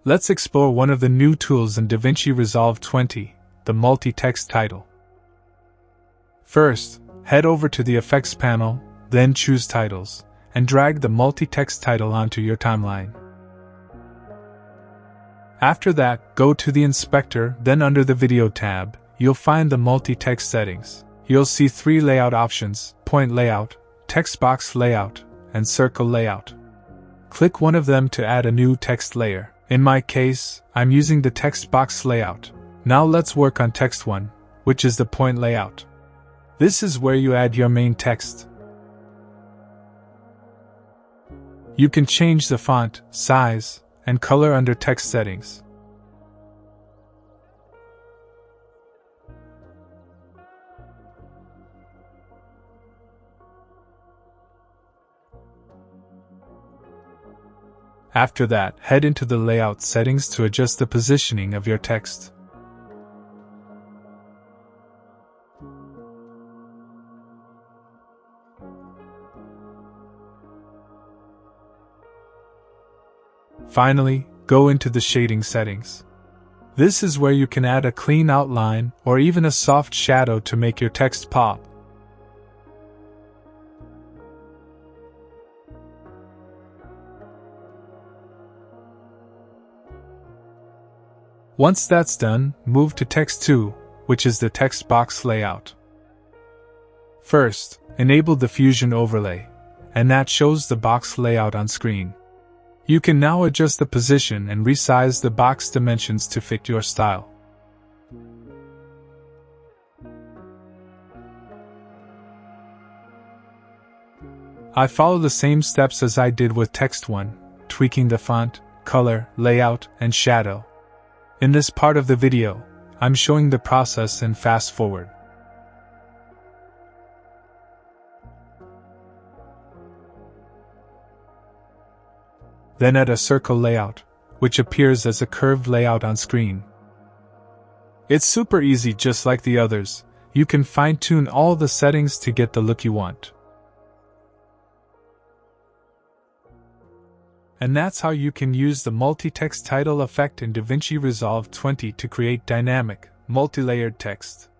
Let's explore one of the new tools in DaVinci Resolve 20, the multi-text title. First, head over to the Effects panel, then choose Titles, and drag the multi-text title onto your timeline. After that, go to the Inspector, then under the Video tab, you'll find the multi-text settings. You'll see 3 layout options: point layout, text box layout, and circle layout. Click one of them to add a new text layer. In my case, I'm using the text box layout. Now let's work on text 1, which is the point layout. This is where you add your main text. You can change the font, size, and color under text settings. After that, head into the layout settings to adjust the positioning of your text. Finally, go into the shading settings. This is where you can add a clean outline or even a soft shadow to make your text pop. Once that's done, move to Text 2, which is the text box layout. First, enable the Fusion overlay, and that shows the box layout on screen. You can now adjust the position and resize the box dimensions to fit your style. I follow the same steps as I did with Text 1, tweaking the font, color, layout, and shadow. In this part of the video, I'm showing the process in fast forward. Then add a circle layout, which appears as a curved layout on screen. It's super easy, just like the others. You can fine-tune all the settings to get the look you want. And that's how you can use the multi-text title effect in DaVinci Resolve 20 to create dynamic, multi-layered text.